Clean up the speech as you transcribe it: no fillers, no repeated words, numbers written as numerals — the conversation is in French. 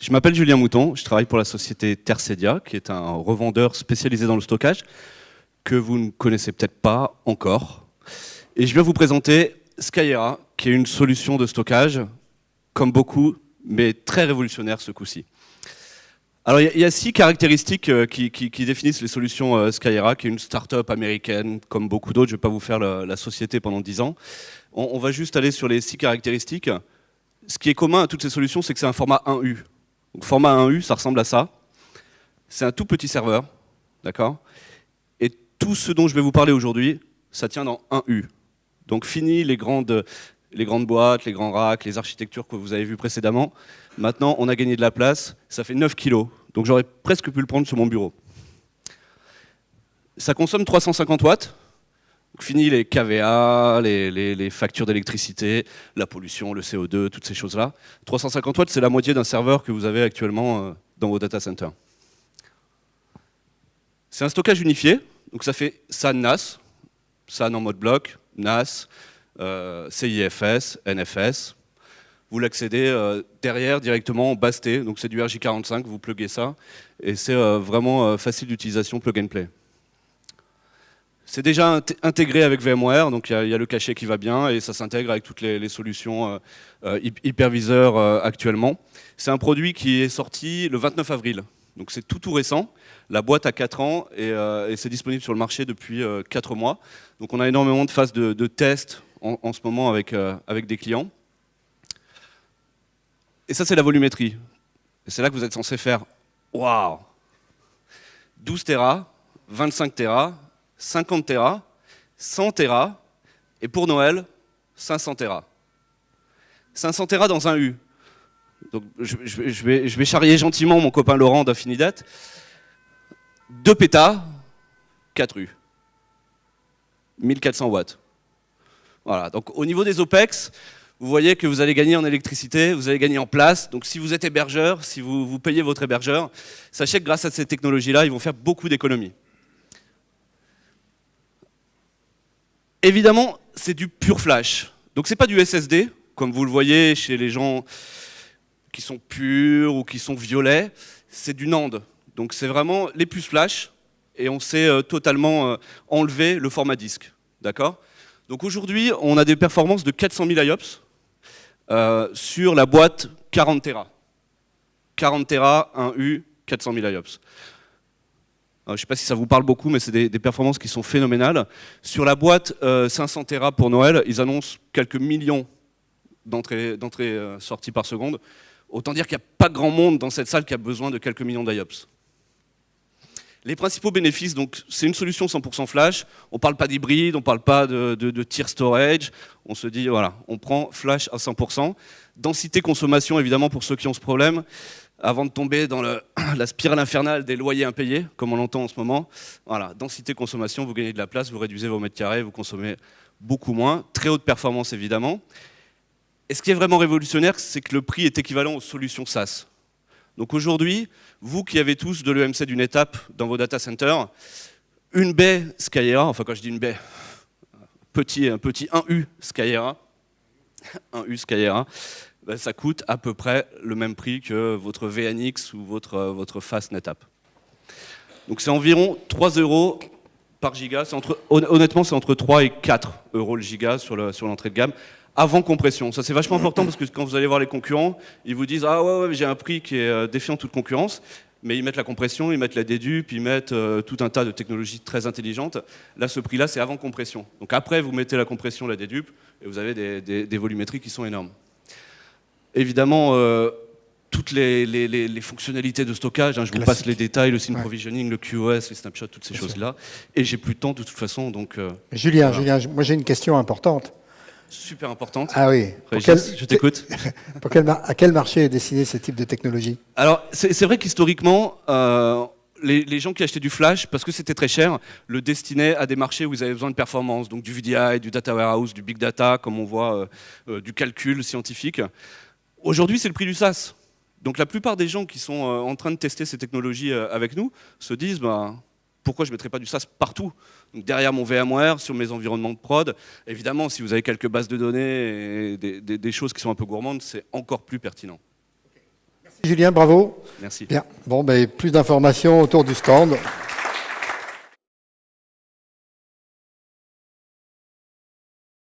Je m'appelle Julien Mouton, je travaille pour la société Tercedia, qui est un revendeur spécialisé dans le stockage, que vous ne connaissez peut-être pas encore. Et je viens vous présenter Skyera, qui est une solution de stockage, comme beaucoup, mais très révolutionnaire ce coup-ci. Alors il y a 6 caractéristiques qui définissent les solutions Skyera, qui est une start-up américaine, comme beaucoup d'autres. Je ne vais pas vous faire la société pendant 10 ans. On va juste aller sur les 6 caractéristiques. Ce qui est commun à toutes ces solutions, c'est que c'est un format 1U. Donc, format 1U, ça ressemble à ça. C'est un tout petit serveur, d'accord? Et tout ce dont je vais vous parler aujourd'hui, ça tient dans 1U. Donc fini les grandes boîtes, les grands racks, les architectures que vous avez vues précédemment. Maintenant, on a gagné de la place, ça fait 9 kilos. Donc j'aurais presque pu le prendre sur mon bureau. Ça consomme 350 watts. Donc, fini les KVA, les factures d'électricité, la pollution, le CO2, toutes ces choses-là. 350 watts, c'est la moitié d'un serveur que vous avez actuellement dans vos data centers. C'est un stockage unifié, donc ça fait SAN NAS, SAN en mode bloc, NAS, CIFS, NFS. Vous l'accédez derrière directement en base T, donc c'est du RJ45, vous pluguez ça, et c'est vraiment facile d'utilisation, plug and play. C'est déjà intégré avec VMware, donc il y a le cachet qui va bien et ça s'intègre avec toutes les solutions hyperviseurs actuellement. C'est un produit qui est sorti le 29 avril, donc c'est tout récent. La boîte a 4 ans et c'est disponible sur le marché depuis 4 mois. Donc on a énormément de phases de tests en ce moment avec des clients. Et ça, c'est la volumétrie. Et c'est là que vous êtes censé faire « Waouh !» 12 Tera, 25 Tera, 50 Tera, 100 Tera, et pour Noël, 500 Tera. 500 Tera dans un U. Donc, je vais charrier gentiment mon copain Laurent d'Affinidad. 2 pétas, 4 U. 1400 watts. Voilà, donc au niveau des OPEX, vous voyez que vous allez gagner en électricité, vous allez gagner en place. Donc si vous êtes hébergeur, si vous payez votre hébergeur, sachez que grâce à ces technologies-là, ils vont faire beaucoup d'économies. Évidemment, c'est du pur flash. Donc c'est pas du SSD, comme vous le voyez chez les gens qui sont purs ou qui sont violets. C'est du NAND. Donc c'est vraiment les puces flash et on sait totalement enlever le format disque. D'accord ? Donc aujourd'hui, on a des performances de 400 000 IOPS sur la boîte 40 Tera. 40 Tera, 1U, 400 000 IOPS. Je ne sais pas si ça vous parle beaucoup, mais c'est des performances qui sont phénoménales. Sur la boîte 500 Tera pour Noël, ils annoncent quelques millions d'entrées sorties par seconde. Autant dire qu'il n'y a pas grand monde dans cette salle qui a besoin de quelques millions d'IOPS. Les principaux bénéfices, donc, c'est une solution 100% flash. On ne parle pas d'hybride, on ne parle pas de tier storage. On se dit, voilà, on prend flash à 100%. Densité consommation, évidemment, pour ceux qui ont ce problème. Avant de tomber dans la spirale infernale des loyers impayés, comme on l'entend en ce moment. Voilà, densité consommation, vous gagnez de la place, vous réduisez vos mètres carrés, vous consommez beaucoup moins. Très haute performance, évidemment. Et ce qui est vraiment révolutionnaire, c'est que le prix est équivalent aux solutions SaaS. Donc aujourd'hui, vous qui avez tous de l'EMC d'une étape dans vos data centers, une baie Skyera, enfin quand je dis une baie, un petit 1U Skyera, 1U Skyera, ben ça coûte à peu près le même prix que votre VNX ou votre Fast NetApp. Donc c'est environ 3 € par giga, honnêtement c'est entre 3 et 4 € le giga sur l'entrée de gamme. Avant compression, ça c'est vachement important parce que quand vous allez voir les concurrents, ils vous disent « Ah ouais, j'ai un prix qui est défiant toute concurrence », mais ils mettent la compression, ils mettent la dédupe, ils mettent tout un tas de technologies très intelligentes. Là, ce prix-là, c'est avant compression. Donc après, vous mettez la compression, la dédupe, et vous avez des volumétries qui sont énormes. Évidemment, toutes les fonctionnalités de stockage, je vous passe les détails, le scene provisioning, le QoS, les snapshots, toutes ces choses-là, et j'ai plus de temps de toute façon, donc... Julien, moi j'ai une question importante. Super importante. Ah oui. Régis, je t'écoute. À quel marché est destiné ce type de technologie? Alors, c'est vrai qu'historiquement, les gens qui achetaient du flash, parce que c'était très cher, le destinaient à des marchés où ils avaient besoin de performance, donc du VDI, du data warehouse, du big data, comme on voit, du calcul scientifique. Aujourd'hui, c'est le prix du SaaS. Donc la plupart des gens qui sont en train de tester ces technologies avec nous se disent pourquoi je ne mettrais pas du SaaS partout? Donc derrière mon VMware, sur mes environnements de prod. Évidemment, si vous avez quelques bases de données et des choses qui sont un peu gourmandes, c'est encore plus pertinent. Okay. Merci. Julien, bravo. Merci. Bien. Bon, ben, plus d'informations autour du stand.